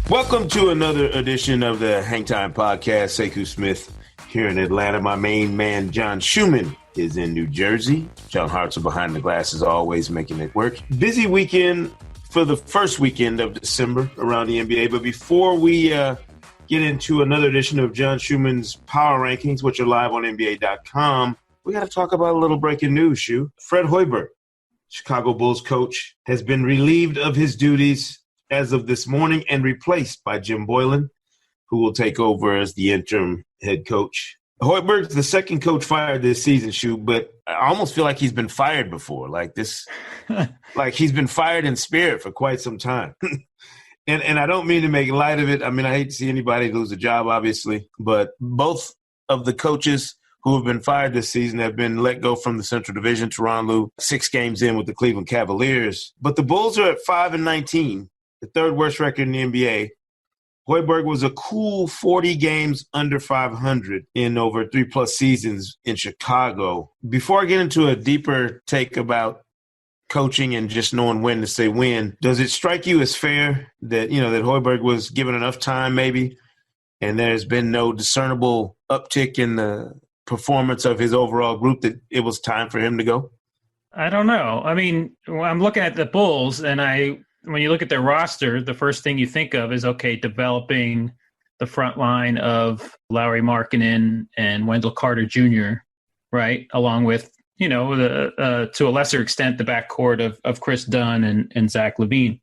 Welcome to another edition of the Hang Time Podcast. Sekou Smith here in Atlanta. My main man, John Schumann, is in New Jersey. John Hartzell behind the glass, as always, making it work. Busy weekend for the first weekend of December around the NBA. But before we get into another edition of John Schumann's Power Rankings, which are live on NBA.com, we got to talk about a little breaking news, Shu. Fred Hoiberg, Chicago Bulls coach, has been relieved of his duties as of this morning and replaced by Jim Boylan, who will take over as the interim head coach. Hoiberg's the second coach fired this season, Shu, but I almost feel like he's been fired before. Like he's been fired in spirit for quite some time. And I don't mean to make light of it. I mean, I hate to see anybody lose a job, obviously, but both of the coaches who have been fired this season have been let go from the Central Division. Tyronn Lue, 6 games in with the Cleveland Cavaliers. But the Bulls are at 5-19. The third worst record in the NBA. Hoiberg was a cool 40 games under 500 in over 3+ seasons in Chicago. Before I get into a deeper take about coaching and just knowing when to say when, does it strike you as fair that, that Hoiberg was given enough time maybe and there's been no discernible uptick in the performance of his overall group that it was time for him to go? I don't know. I mean, I'm looking at the Bulls and when you look at their roster, the first thing you think of is, okay, developing the front line of Lauri Markkanen and Wendell Carter Jr., right? Along with, to a lesser extent, the backcourt of Chris Dunn and Zach LaVine.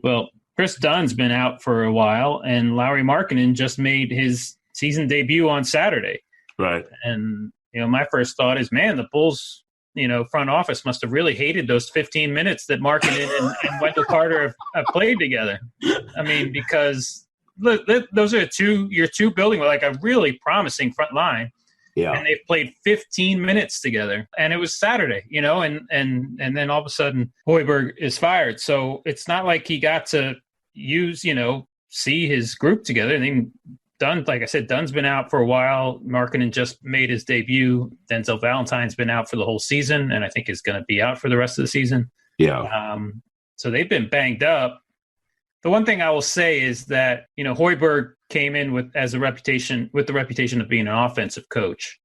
Well, Chris Dunn's been out for a while, and Lauri Markkanen just made his season debut on Saturday. Right. And, my first thought is, man, the Bulls – front office must have really hated those 15 minutes that Markkanen and Wendell Carter have played together. I mean, because those are your two building like a really promising front line. Yeah. And they've played 15 minutes together. And it was Saturday, and then all of a sudden Hoiberg is fired. So it's not like he got to use, see his group together. I mean, Dunn, like I said, Dunn's been out for a while. Markkanen just made his debut. Denzel Valentine's been out for the whole season, and I think is going to be out for the rest of the season. Yeah. So they've been banged up. The one thing I will say is that, Hoiberg came in with the reputation of being an offensive coach.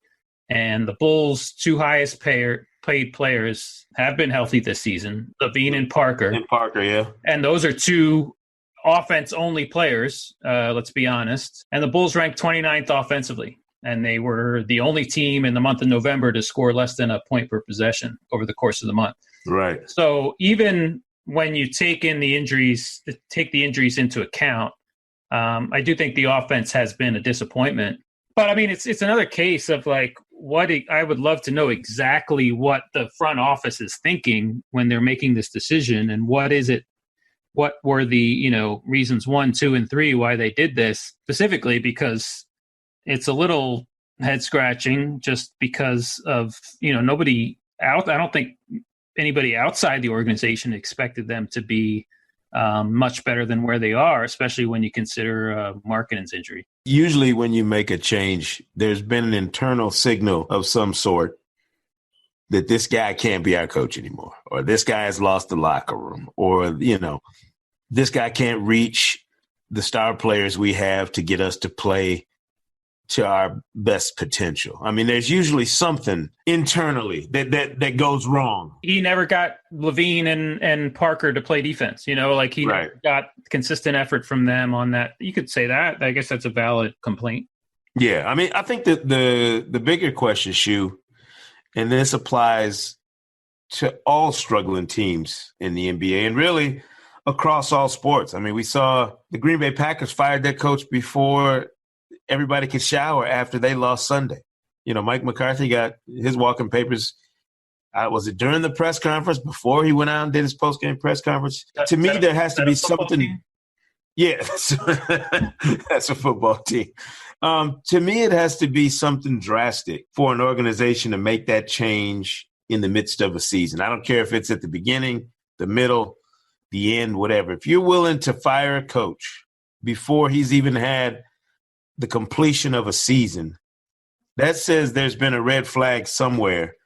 And the Bulls' 2 highest paid players have been healthy this season, LaVine and Parker. And Parker, yeah. And those are 2 offense-only players, let's be honest. And the Bulls ranked 29th offensively, and they were the only team in the month of November to score less than a point per possession over the course of the month. Right. So even when you take the injuries into account, I do think the offense has been a disappointment. But, I mean, it's another case of, like, I would love to know exactly what the front office is thinking when they're making this decision, and what were the, reasons 1, 2, and 3 why they did this specifically, because it's a little head scratching just because of, nobody out. I don't think anybody outside the organization expected them to be much better than where they are, especially when you consider Markkanen's injury. Usually when you make a change, there's been an internal signal of some sort that this guy can't be our coach anymore, or this guy has lost the locker room, or, this guy can't reach the star players we have to get us to play to our best potential. I mean, there's usually something internally that goes wrong. He never got LaVine and Parker to play defense, like he never got consistent effort from them on that. You could say that. I guess that's a valid complaint. Yeah. I mean, I think that the bigger question, Shu, and this applies to all struggling teams in the NBA and really across all sports. I mean, we saw the Green Bay Packers fired their coach before everybody could shower after they lost Sunday. Mike McCarthy got his walking papers. Was it during the press conference, before he went out and did his post-game press conference? To me, there has to be something. Team? Yeah, that's a football team. To me, it has to be something drastic for an organization to make that change in the midst of a season. I don't care if it's at the beginning, the middle, the end, whatever. If you're willing to fire a coach before he's even had the completion of a season, that says there's been a red flag somewhere.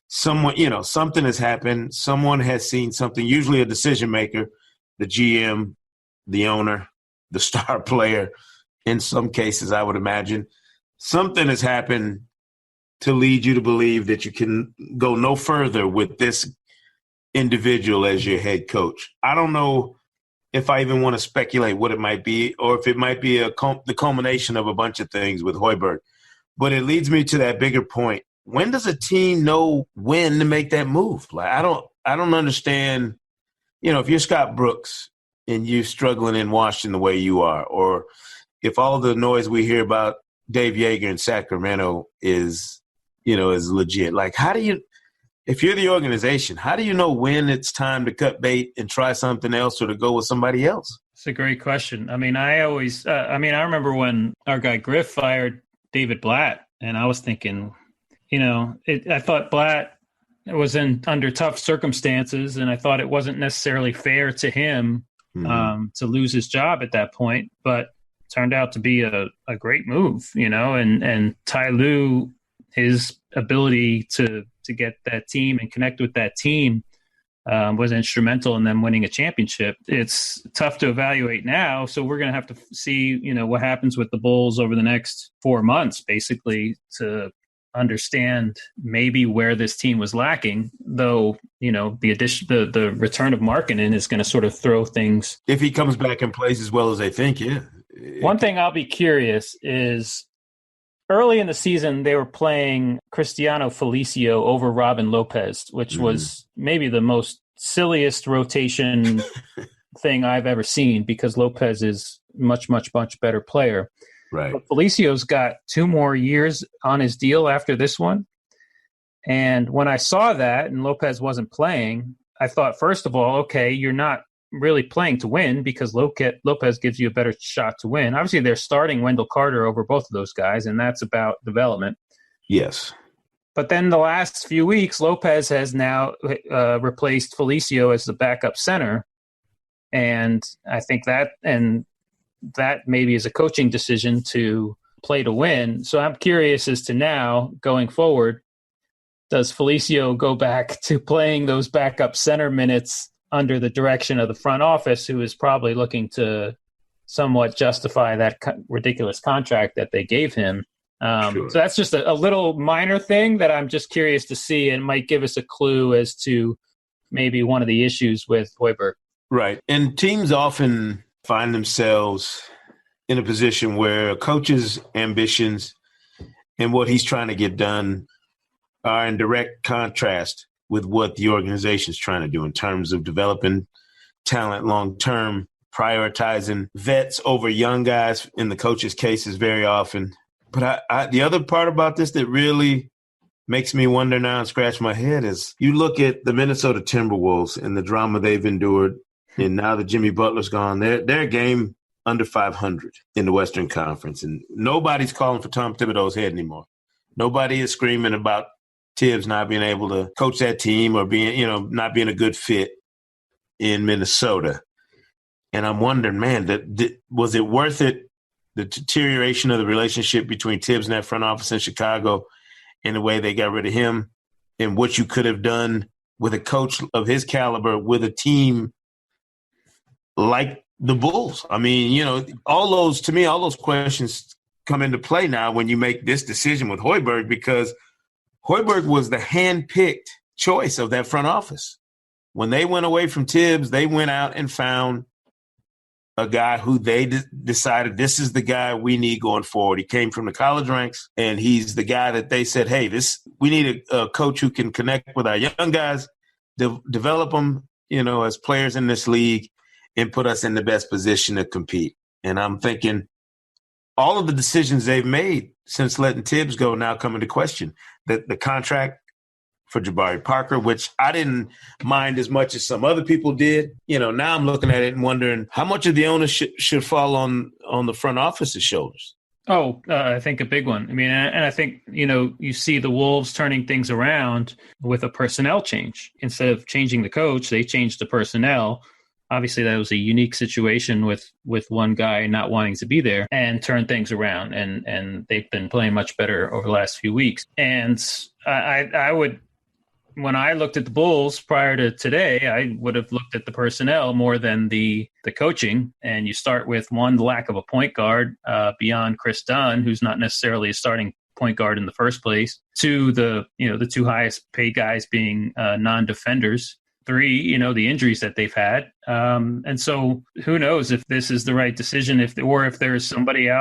Someone, something has happened. Someone has seen something, usually a decision maker, the GM, the owner, the star player in some cases, I would imagine. Something has happened to lead you to believe that you can go no further with this individual as your head coach. I don't know if I even want to speculate what it might be, or if it might be the culmination of a bunch of things with Hoiberg. But it leads me to that bigger point. When does a team know when to make that move? Like, I don't understand. If you're Scott Brooks and you're struggling in Washington the way you are, or if all the noise we hear about Dave Yeager in Sacramento is legit. Like, if you're the organization, how do you know when it's time to cut bait and try something else or to go with somebody else? It's a great question. I mean, I remember when our guy Griff fired David Blatt, and I was thinking, I thought Blatt was under tough circumstances, and I thought it wasn't necessarily fair to him to lose his job at that point, but it turned out to be a great move, and Ty Lue, his ability to get that team and connect with that team was instrumental in them winning a championship. It's tough to evaluate now, so we're going to have to see, what happens with the Bulls over the next 4 months, basically, to understand maybe where this team was lacking, though, the return of Markkanen is going to sort of throw things. If he comes back and plays as well as they think, yeah. One thing I'll be curious is early in the season, they were playing Cristiano Felicio over Robin Lopez, which was maybe the most silliest rotation thing I've ever seen, because Lopez is much, much, much better player. Right. But Felicio's got 2 more years on his deal after this one. And when I saw that and Lopez wasn't playing, I thought, first of all, okay, you're not really playing to win, because Lopez gives you a better shot to win. Obviously, they're starting Wendell Carter over both of those guys, and that's about development. Yes. But then the last few weeks, Lopez has now replaced Felicio as the backup center. And I think that maybe is a coaching decision to play to win. So I'm curious as to now, going forward, does Felicio go back to playing those backup center minutes under the direction of the front office, who is probably looking to somewhat justify that ridiculous contract that they gave him? Sure. So that's just a little minor thing that I'm just curious to see, and might give us a clue as to maybe one of the issues with Hoiberg. Right. And teams often find themselves in a position where a coach's ambitions and what he's trying to get done are in direct contrast with what the organization is trying to do in terms of developing talent long-term, prioritizing vets over young guys in the coach's cases very often. But the other part about this that really makes me wonder now and scratch my head is you look at the Minnesota Timberwolves and the drama they've endured, and now that Jimmy Butler's gone, they're a game under 500 in the Western Conference, and nobody's calling for Tom Thibodeau's head anymore. Nobody is screaming about Tibbs not being able to coach that team or not being a good fit in Minnesota. And I'm wondering, man, was it worth it, the deterioration of the relationship between Tibbs and that front office in Chicago and the way they got rid of him, and what you could have done with a coach of his caliber with a team like the Bulls? I mean, all those questions come into play now when you make this decision with Hoiberg, because Hoiberg was the hand-picked choice of that front office. When they went away from Tibbs, they went out and found a guy who they decided this is the guy we need going forward. He came from the college ranks, and he's the guy that they said, hey, we need a coach who can connect with our young guys, develop them, as players in this league, and put us in the best position to compete. And I'm thinking all of the decisions they've made since letting Tibbs go now come into question. The contract for Jabari Parker, which I didn't mind as much as some other people did. Now I'm looking at it and wondering how much of the ownership should fall on the front office's shoulders. I think a big one. I mean, and I think, you see the Wolves turning things around with a personnel change. Instead of changing the coach, they changed the personnel. Obviously, that was a unique situation with one guy not wanting to be there, and turned things around. And they've been playing much better over the last few weeks. And I would when I looked at the Bulls prior to today, I would have looked at the personnel more than the coaching. And you start with one, the lack of a point guard beyond Chris Dunn, who's not necessarily a starting point guard in the first place. Two, the two highest paid guys being non-defenders. Three, the injuries that they've had. And so who knows if this is the right decision, if there's somebody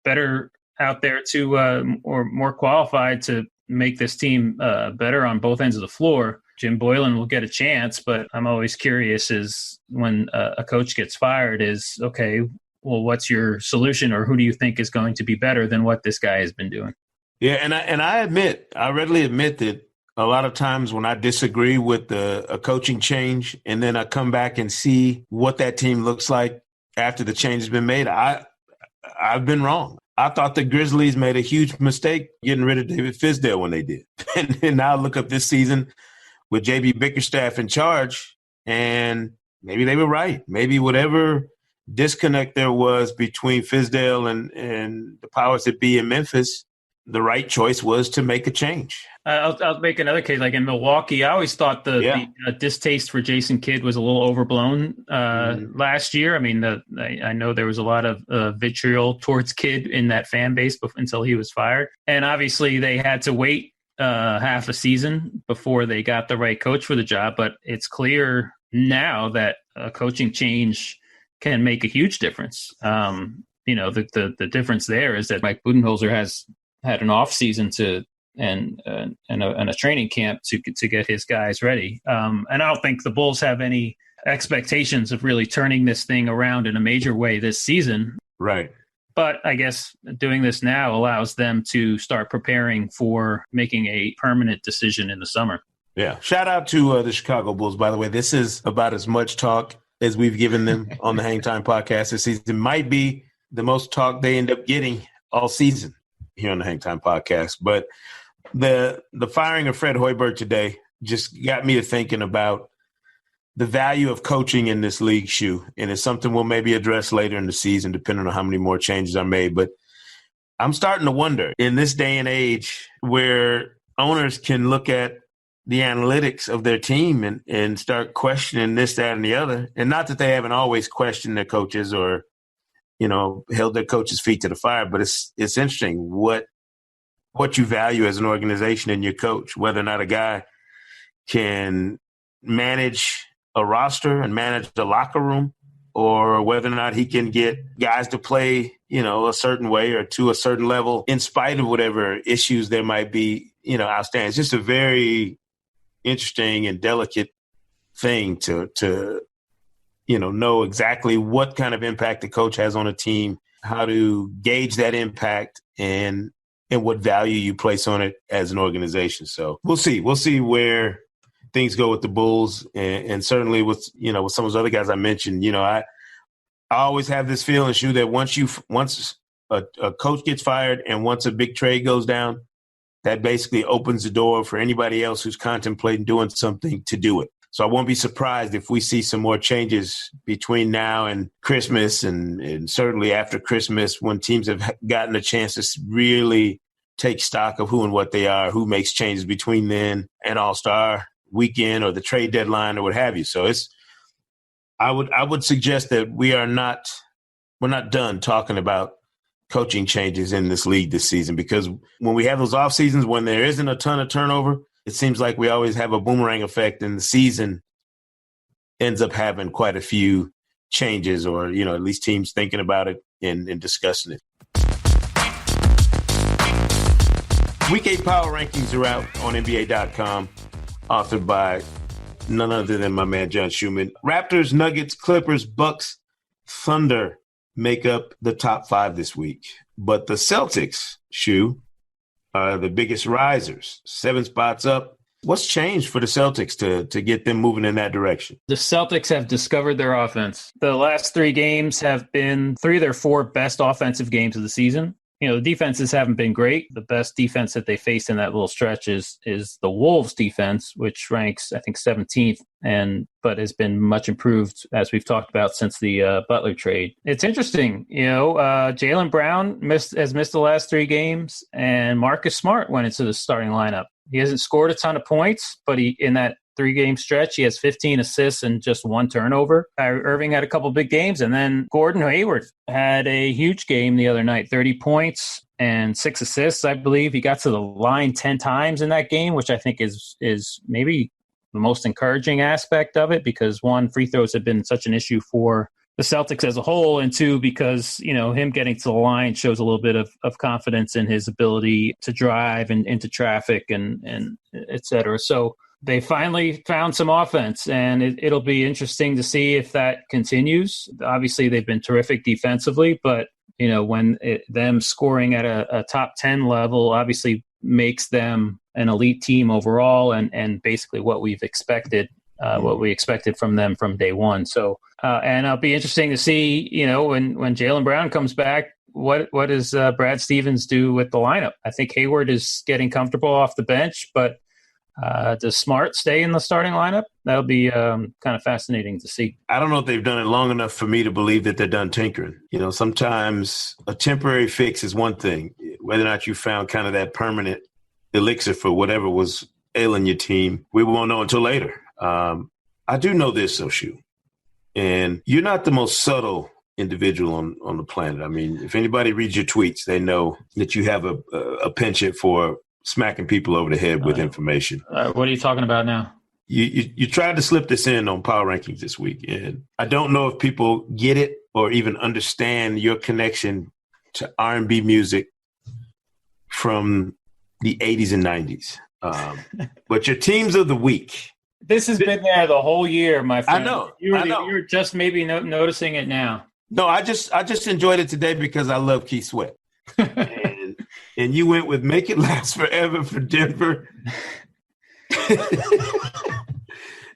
better out there to or more qualified to make this team better on both ends of the floor. Jim Boylan will get a chance, but I'm always curious is when a coach gets fired is, okay, well, what's your solution, or who do you think is going to be better than what this guy has been doing? Yeah, and I readily admit that a lot of times when I disagree with a coaching change and then I come back and see what that team looks like after the change has been made, I've been wrong. I thought the Grizzlies made a huge mistake getting rid of David Fizdale when they did. And now I look up this season with J.B. Bickerstaff in charge, and maybe they were right. Maybe whatever disconnect there was between Fizdale and the powers that be in Memphis, the right choice was to make a change. I'll make another case. Like in Milwaukee, I always thought the distaste for Jason Kidd was a little overblown last year. I mean, I know there was a lot of vitriol towards Kidd in that fan base until he was fired. And obviously they had to wait half a season before they got the right coach for the job. But it's clear now that a coaching change can make a huge difference. The difference there is that Mike Budenholzer has had an off season and a training camp to get his guys ready. And I don't think the Bulls have any expectations of really turning this thing around in a major way this season. Right. But I guess doing this now allows them to start preparing for making a permanent decision in the summer. Yeah. Shout out to the Chicago Bulls, by the way. This is about as much talk as we've given them on the Hang Time podcast this season. It might be the most talk they end up getting all season here on the Hang Time podcast. But the firing of Fred Hoiberg today just got me to thinking about the value of coaching in this league, Shu. And it's something we'll maybe address later in the season, depending on how many more changes are made. But I'm starting to wonder, in this day and age where owners can look at the analytics of their team and start questioning this, that, and the other. And not that they haven't always questioned their coaches or, held their coaches' feet to the fire, but it's interesting what you value as an organization in your coach, whether or not a guy can manage a roster and manage the locker room, or whether or not he can get guys to play, a certain way or to a certain level in spite of whatever issues there might be, outstanding. It's just a very interesting and delicate thing to know exactly what kind of impact the coach has on a team, how to gauge that impact, and what value you place on it as an organization. So we'll see. We'll see where things go with the Bulls, and certainly with some of those other guys I mentioned. I always have this feeling, Shu, that once a coach gets fired and once a big trade goes down, that basically opens the door for anybody else who's contemplating doing something to do it. So I won't be surprised if we see some more changes between now and Christmas, and certainly after Christmas, when teams have gotten a chance to really take stock of who and what they are, who makes changes between then and All-Star weekend or the trade deadline or what have you. So I would suggest that we're not done talking about coaching changes in this league this season, because when we have those off seasons, when there isn't a ton of turnover, it seems like we always have a boomerang effect, and the season ends up having quite a few changes, or, at least teams thinking about it and discussing it. Week 8 power rankings are out on NBA.com, authored by none other than my man, John Schumann. Raptors, Nuggets, Clippers, Bucks, Thunder make up the top 5 this week. But the Celtics, Shu, are the biggest risers, 7 spots up. What's changed for the Celtics to get them moving in that direction? The Celtics have discovered their offense. The last 3 games have been 3 of their 4 best offensive games of the season. The defenses haven't been great. The best defense that they faced in that little stretch is the Wolves defense, which ranks, I think, 17th, but has been much improved, as we've talked about, since the Butler trade. It's interesting. Jaylen Brown has missed the last 3 games, and Marcus Smart went into the starting lineup. He hasn't scored a ton of points, but in that 3-game stretch, he has 15 assists and just 1 turnover. Kyrie Irving had a couple big games, and then Gordon Hayward had a huge game the other night, 30 points and 6 assists, I believe. He got to the line 10 times in that game, which I think is maybe the most encouraging aspect of it, because 1, free throws have been such an issue for the Celtics as a whole, and 2, because, him getting to the line shows a little bit of confidence in his ability to drive and into traffic and et cetera. So they finally found some offense, and it'll be interesting to see if that continues. Obviously, they've been terrific defensively, but when them scoring at a top 10 level obviously makes them an elite team overall, and basically what we've expected. What we expected from them from day one. So, and it'll be interesting to see, when Jaylen Brown comes back, what does Brad Stevens do with the lineup? I think Hayward is getting comfortable off the bench, but does Smart stay in the starting lineup? That'll be kind of fascinating to see. I don't know if they've done it long enough for me to believe that they're done tinkering. Sometimes a temporary fix is one thing. Whether or not you found kind of that permanent elixir for whatever was ailing your team, we won't know until later. I do know this, Oshu, and you're not the most subtle individual on the planet. I mean, if anybody reads your tweets, they know that you have a penchant for smacking people over the head with information. What are you talking about now? You tried to slip this in on Power Rankings this week, and I don't know if people get it or even understand your connection to R&B music from the 80s and 90s. But your teams of the week. This has been there the whole year, my friend. I know. You're just maybe noticing it now. No, I just enjoyed it today because I love Keith Sweat. and you went with Make It Last Forever for Denver.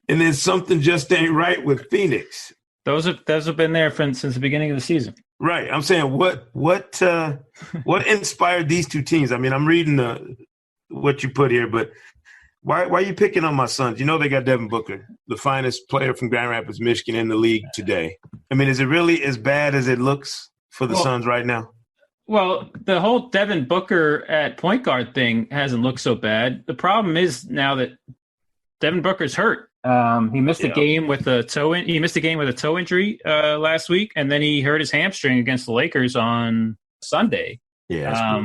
And then Something Just Ain't Right with Phoenix. Those have been there since the beginning of the season. Right. I'm saying what inspired these two teams? I mean, I'm reading what you put here, but why are you picking on my Suns? They got Devin Booker, the finest player from Grand Rapids, Michigan in the league today. I mean, is it really as bad as it looks for the Suns right now? Well, the whole Devin Booker at point guard thing hasn't looked so bad. The problem is now that Devin Booker's hurt. He missed a game with a toe. He missed a game with a toe injury last week, and then he hurt his hamstring against the Lakers on Sunday. Yeah.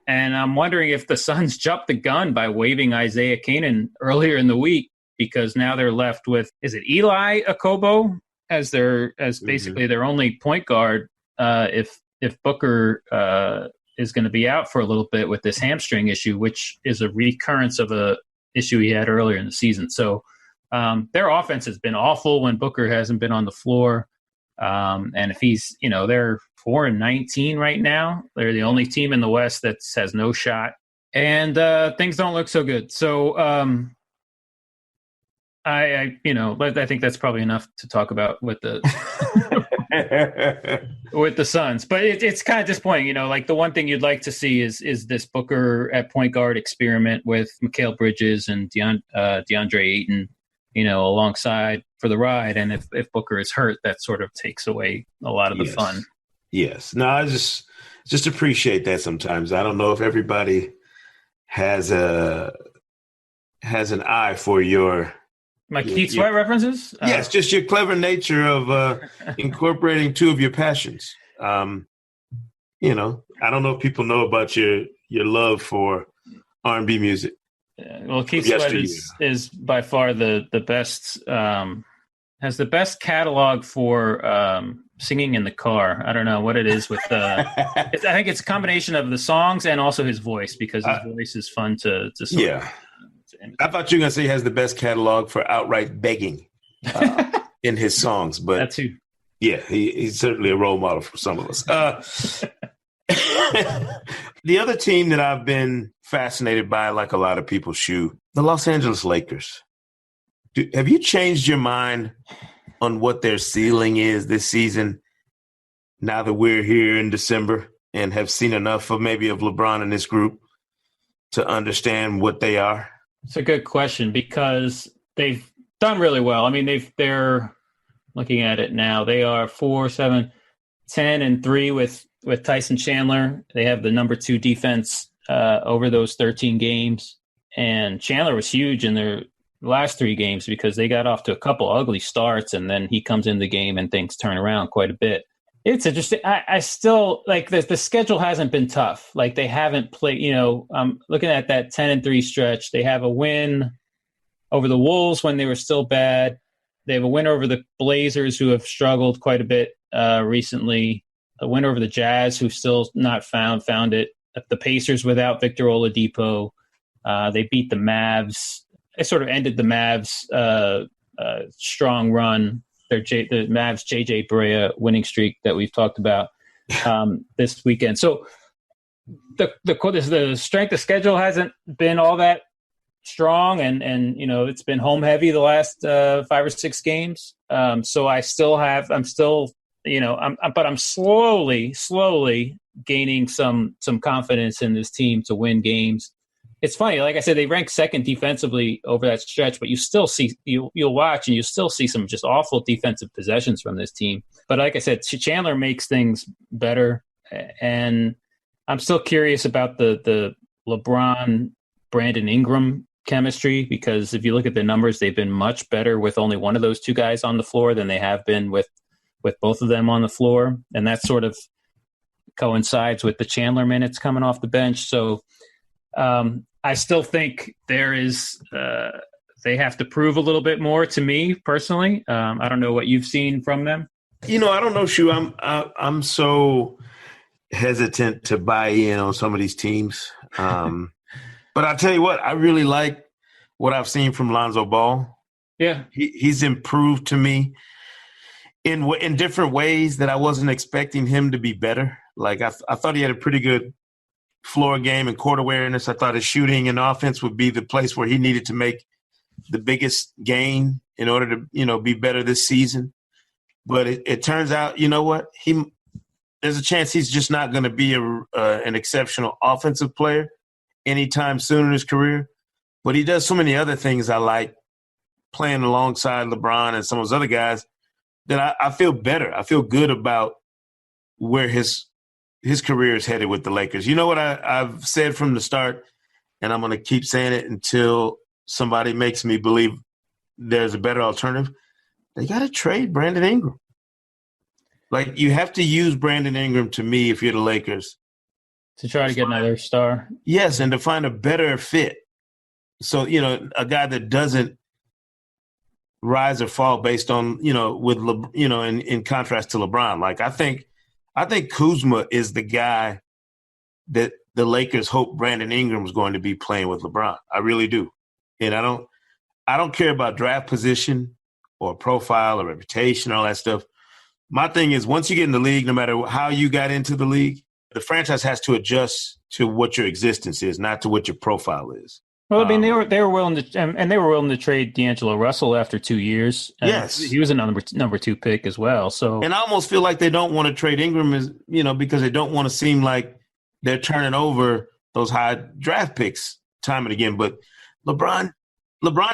And I'm wondering if the Suns jumped the gun by waiving Isaiah Canaan earlier in the week, because now they're left with, is it Eli Akobo as basically their only point guard if Booker is going to be out for a little bit with this hamstring issue, which is a recurrence of a issue he had earlier in the season. So their offense has been awful when Booker hasn't been on the floor. And if he's, they're 4-19 right now. They're the only team in the West that has no shot, and things don't look so good. So I think that's probably enough to talk about with the with the Suns. But it's kind of disappointing. Like the one thing you'd like to see is this Booker at point guard experiment with Mikal Bridges and DeAndre Ayton, alongside for the ride. And if Booker is hurt, that sort of takes away a lot of the fun. Yes. No, I just appreciate that sometimes. I don't know if everybody has an eye for my Keith Sweat references. Yes, just your clever nature of incorporating two of your passions. I don't know if people know about your love for R&B music. Well, Keith Sweat is by far the best. Has the best catalog for singing in the car. I don't know what it is with I think it's a combination of the songs and also his voice, because his voice is fun to sort of. I thought you were going to say he has the best catalog for outright begging in his songs, but that too. Yeah, he's certainly a role model for some of us. The other team that I've been fascinated by, like a lot of people, the Los Angeles Lakers. Have you changed your mind on what their ceiling is this season now that we're here in December and have seen enough of LeBron and this group to understand what they are? It's a good question, because they've done really well. I mean, they're looking at it now. They are 4-7-10-3 with Tyson Chandler. They have the number 2 defense over those 13 games. and Chandler was huge in their last 3 games because they got off to a couple ugly starts, and then he comes in the game and things turn around quite a bit. It's interesting. I still like the schedule hasn't been tough. Like they haven't played, I'm looking at that 10-3 stretch. They have a win over the Wolves when they were still bad. They have a win over the Blazers, who have struggled quite a bit recently. A win over the Jazz, who still not found it. The Pacers without Victor Oladipo. They beat the Mavs. They sort of ended the Mavs' strong run. The Mavs' J.J. Barea winning streak that we've talked about this weekend. So the strength of schedule hasn't been all that strong, and it's been home heavy the last 5 or 6 games. So I'm slowly gaining some confidence in this team to win games. It's funny, like I said, they rank second defensively over that stretch, but you still see you'll watch and you still see some just awful defensive possessions from this team. But like I said, Chandler makes things better, and I'm still curious about the LeBron Brandon Ingram chemistry, because if you look at the numbers, they've been much better with only one of those 2 guys on the floor than they have been with both of them on the floor, and that sort of coincides with the Chandler minutes coming off the bench. So I still think there is they have to prove a little bit more to me personally. I don't know what you've seen from them. I don't know, Shu. I'm so hesitant to buy in on some of these teams. But I'll tell you what, I really like what I've seen from Lonzo Ball. Yeah. He's improved to me in different ways that I wasn't expecting him to be better. Like I thought he had a pretty good floor game and court awareness. I thought his shooting and offense would be the place where he needed to make the biggest gain in order to, be better this season. But it turns out, you know what? There's a chance he's just not going to be an exceptional offensive player anytime soon in his career. But he does so many other things I like, playing alongside LeBron and some of those other guys, that I feel better. I feel good about where his career is headed with the Lakers. You know what I've said from the start, and I'm going to keep saying it until somebody makes me believe there's a better alternative. They got to trade Brandon Ingram. Like, you have to use Brandon Ingram, to me, if you're the Lakers, to try to get another star. Yes, and to find a better fit. So, a guy that doesn't rise or fall based on, in contrast to LeBron. Like, I think Kuzma is the guy that the Lakers hope Brandon Ingram is going to be playing with LeBron. I really do. And I don't care about draft position or profile or reputation, all that stuff. My thing is, once you get in the league, no matter how you got into the league, the franchise has to adjust to what your existence is, not to what your profile is. Well, I mean, they were willing to trade D'Angelo Russell after 2 years. Yes, he was a number 2 pick as well. So, and I almost feel like they don't want to trade Ingram, because they don't want to seem like they're turning over those high draft picks time and again. But LeBron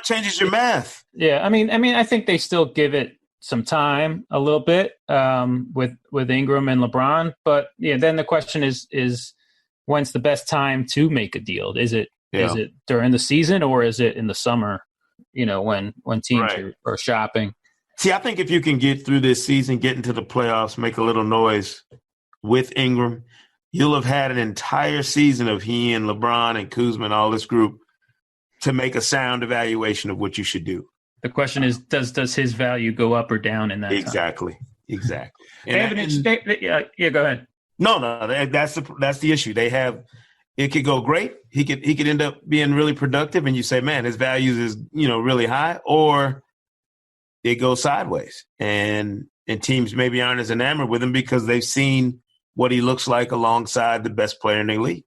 changes your math. Yeah, I mean, I think they still give it some time, a little bit, with Ingram and LeBron. But yeah, then the question is when's the best time to make a deal? Is it during the season, or is it in the summer? When teams are shopping. See, I think if you can get through this season, get into the playoffs, make a little noise with Ingram, you'll have had an entire season of he and LeBron and Kuzma and all this group to make a sound evaluation of what you should do. The question is, does his value go up or down in that time? Exactly. Yeah, go ahead. No, that's the issue. They have. It could go great. He could end up being really productive, and you say, man, his values is really high, or it goes sideways, and teams maybe aren't as enamored with him because they've seen what he looks like alongside the best player in their league.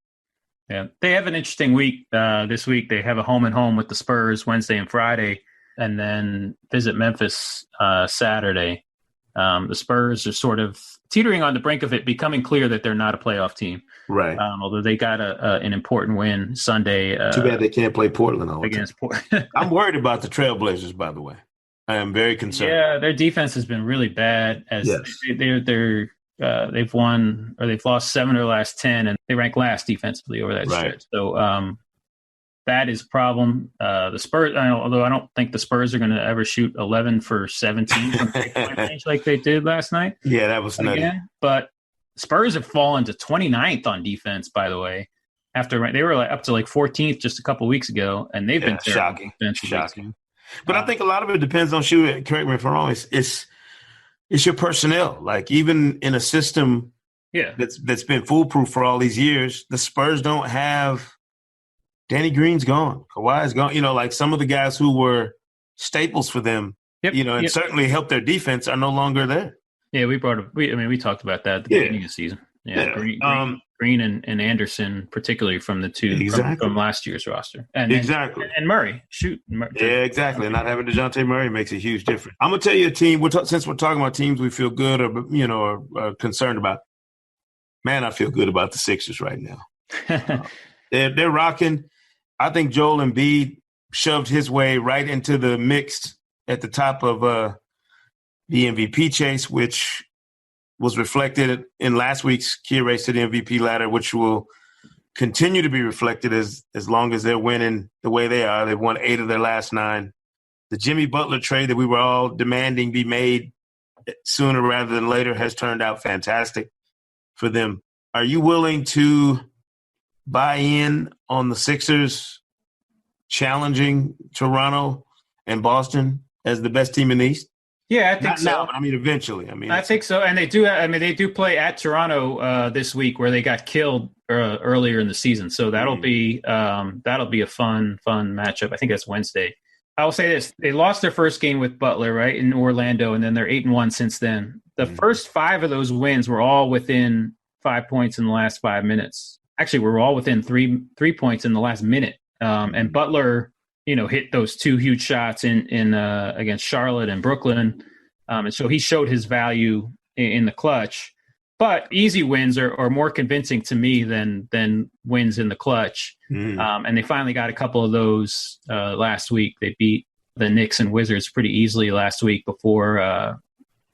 Yeah, they have an interesting week this week. They have a home and home with the Spurs Wednesday and Friday, and then visit Memphis Saturday. The Spurs are sort of teetering on the brink of it becoming clear that they're not a playoff team. Right. Although they got an important win Sunday. Too bad they can't play Portland all against Portland. I'm worried about the Trailblazers, by the way. I am very concerned. Yeah, their defense has been really bad. They've won or they've lost 7 of their last 10, and they rank last defensively over that stretch. So that is a problem. The Spurs, although I don't think the Spurs are going to ever shoot 11 for 17 from 3-point range like they did last night. Yeah, that was nutty. Again, but Spurs have fallen to 29th on defense, by the way. After they were up to 14th just a couple weeks ago, and they've been shocking. Shocking. But I think a lot of it depends on shooting. Correct me if I'm wrong. It's your personnel. Like even in a system that's been foolproof for all these years, the Spurs don't have Danny Green's gone. Kawhi's gone. Like some of the guys who were staples for them, and certainly helped their defense are no longer there. Yeah, we talked about that at the beginning of the season. Yeah. Green and Anderson, particularly from the two from last year's roster. And Murray. Murray. Yeah, exactly. And not having DeJounte Murray makes a huge difference. I'm going to tell you a team, since we're talking about teams we feel good or concerned about, man, I feel good about the Sixers right now. They're rocking. I think Joel Embiid shoved his way right into the mix at the top of the MVP chase, which was reflected in last week's key race to the MVP ladder, which will continue to be reflected as long as they're winning the way they are. They've won 8 of their last 9. The Jimmy Butler trade that we were all demanding be made sooner rather than later has turned out fantastic for them. Are you willing to buy in on the Sixers challenging Toronto and Boston as the best team in the East? Yeah, I think so. Now, but eventually. I think so, and they do. They do play at Toronto this week, where they got killed earlier in the season. So that'll be a fun matchup. I think that's Wednesday. I will say this: they lost their first game with Butler, right, in Orlando, and then they're 8-1 since then. The first 5 of those wins were all within 5 points in the last 5 minutes. Actually, we're all within three points in the last minute. And Butler, hit those 2 huge shots in against Charlotte and Brooklyn. And so he showed his value in the clutch. But easy wins are more convincing to me than wins in the clutch. And they finally got a couple of those last week. They beat the Knicks and Wizards pretty easily last week before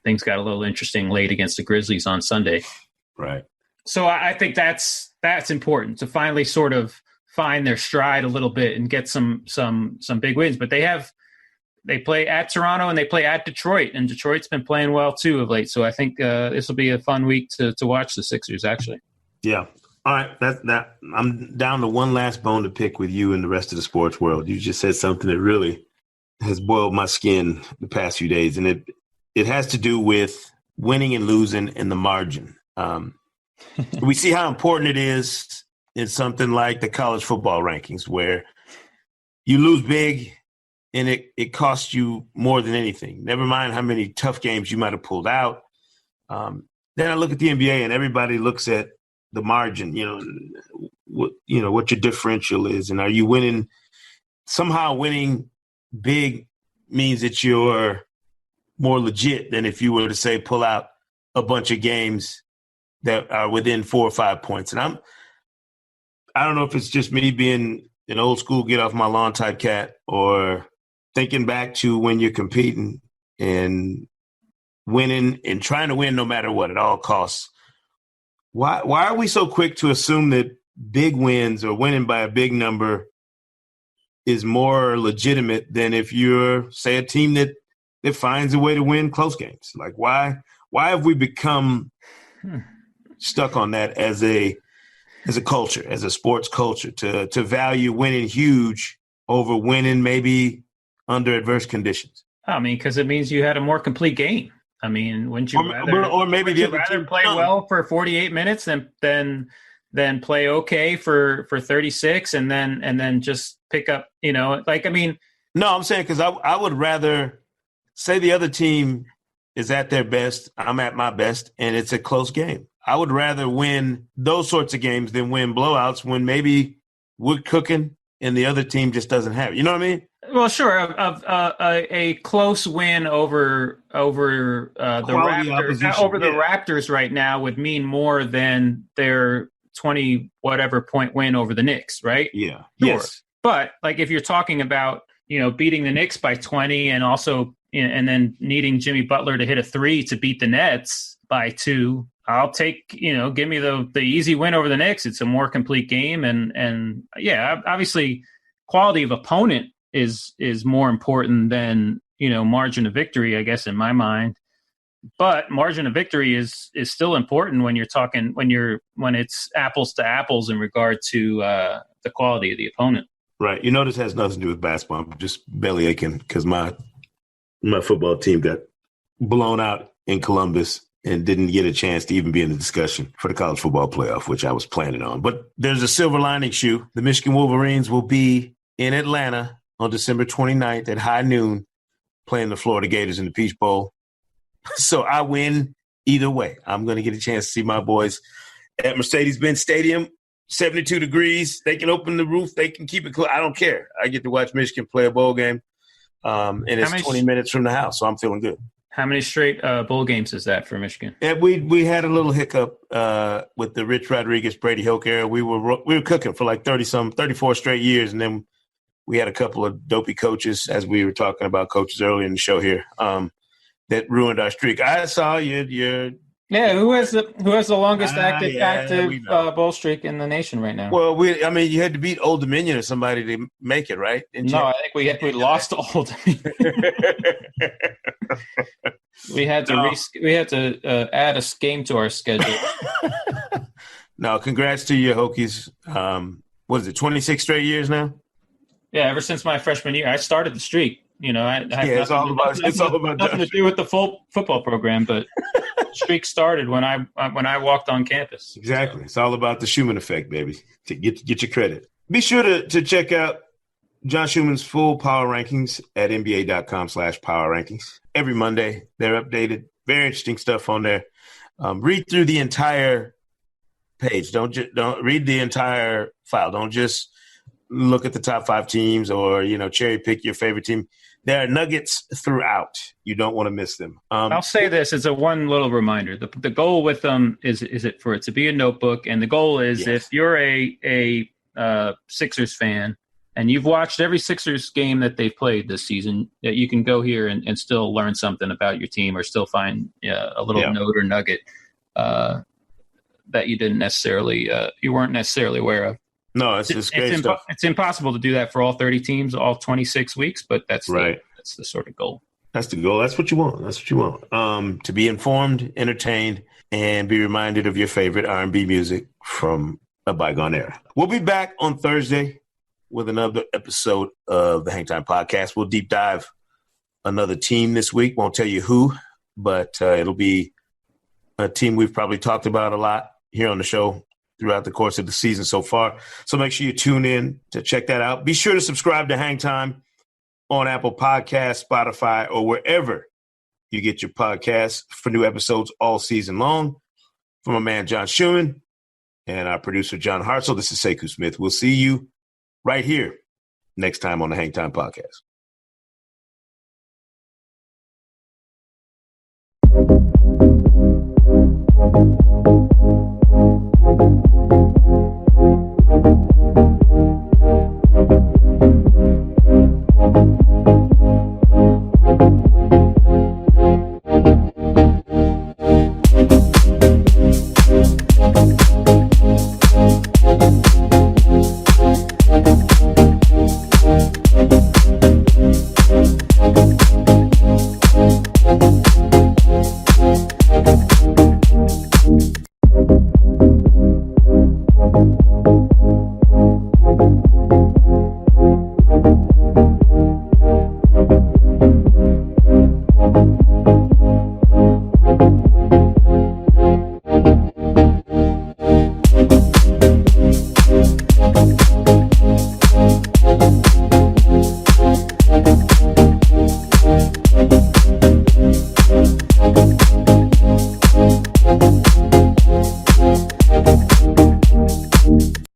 things got a little interesting late against the Grizzlies on Sunday. Right. So I think that's important to finally sort of find their stride a little bit and get some big wins. But they play at Toronto and they play at Detroit, and Detroit's been playing well too of late. So I think this will be a fun week to watch the Sixers actually. Yeah. All right. That I'm down to one last bone to pick with you and the rest of the sports world. You just said something that really has boiled my skin the past few days, and it has to do with winning and losing in the margin. We see how important it is in something like the college football rankings, where you lose big and it costs you more than anything. Never mind how many tough games you might have pulled out. Then I look at the NBA and everybody looks at the margin, what your differential is. And are you winning? Somehow winning big means that you're more legit than if you were to, say, pull out a bunch of games that are within 4 or 5 points. And I don't know if it's just me being an old school get off my lawn type cat, or thinking back to when you're competing and winning and trying to win no matter what at all costs. Why are we so quick to assume that big wins or winning by a big number is more legitimate than if you're, say, a team that finds a way to win close games? Like why have we become stuck on that as a culture, as a sports culture, to value winning huge over winning maybe under adverse conditions? I mean, because it means you had a more complete game. I mean, wouldn't you rather play well for 48 minutes than play okay for 36 and then just pick up, No, I'm saying because I would rather say the other team is at their best, I'm at my best, and it's a close game. I would rather win those sorts of games than win blowouts when maybe we're cooking and the other team just doesn't have it. You know what I mean? Well, sure. A close win over the Raptors right now would mean more than their 20 whatever point win over the Knicks, right? Yeah. Sure. Yes. But if you're talking about beating the Knicks by 20 and also and then needing Jimmy Butler to hit a 3 to beat the Nets by 2. I'll take, give me the easy win over the Knicks. It's a more complete game. And yeah, obviously quality of opponent is more important than, margin of victory, I guess, in my mind. But margin of victory is still important when you're talking when it's apples to apples in regard to the quality of the opponent. Right. This has nothing to do with basketball. I'm just belly aching because my football team got blown out in Columbus and didn't get a chance to even be in the discussion for the college football playoff, which I was planning on. But there's a silver lining, Shu. The Michigan Wolverines will be in Atlanta on December 29th at high noon playing the Florida Gators in the Peach Bowl. So I win either way. I'm going to get a chance to see my boys at Mercedes-Benz Stadium, 72 degrees. They can open the roof. They can keep it cool. I don't care. I get to watch Michigan play a bowl game, and it's 20 minutes from the house, so I'm feeling good. How many straight bowl games is that for Michigan? And we had a little hiccup with the Rich Rodriguez, Brady Hoke era. We were cooking for like 34 straight years, and then we had a couple of dopey coaches, as we were talking about coaches earlier in the show here, that ruined our streak. I saw you. Yeah, who has the longest active bowl streak in the nation right now? Well, you had to beat Old Dominion or somebody to make it, right? I think we lost to Old Dominion. we had to add a game to our schedule. No, congrats to you, Hokies. What is it, 26 straight years now? Yeah, ever since my freshman year, I started the streak. It's all about nothing to do with the full football program, but streak started when I walked on campus. Exactly. So. It's all about the Schumann effect, baby. To get your credit. Be sure to check out John Schumann's full power rankings at nba.com/power rankings. Every Monday, they're updated. Very interesting stuff on there. Read through the entire page. Don't read the entire file. Don't just look at the top 5 teams or, cherry pick your favorite team. There are nuggets throughout. You don't want to miss them. I'll say this as a one little reminder. The goal with them is it for it to be a notebook. And the goal is if you're a Sixers fan and you've watched every Sixers game that they've played this season, that you can go here and still learn something about your team or still find a little note or nugget that you didn't necessarily you weren't necessarily aware of. No, it's great stuff. It's impossible to do that for all 30 teams, all 26 weeks, but that's right. That's the sort of goal. That's the goal. That's what you want. To be informed, entertained, and be reminded of your favorite R&B music from a bygone era. We'll be back on Thursday with another episode of the Hang Time Podcast. We'll deep dive another team this week. Won't tell you who, but it'll be a team we've probably talked about a lot here on the show throughout the course of the season so far. So make sure you tune in to check that out. Be sure to subscribe to Hang Time on Apple Podcasts, Spotify, or wherever you get your podcasts for new episodes all season long. From my man, John Schumann, and our producer, John Hartzell, this is Sekou Smith. We'll see you right here next time on the Hang Time Podcast.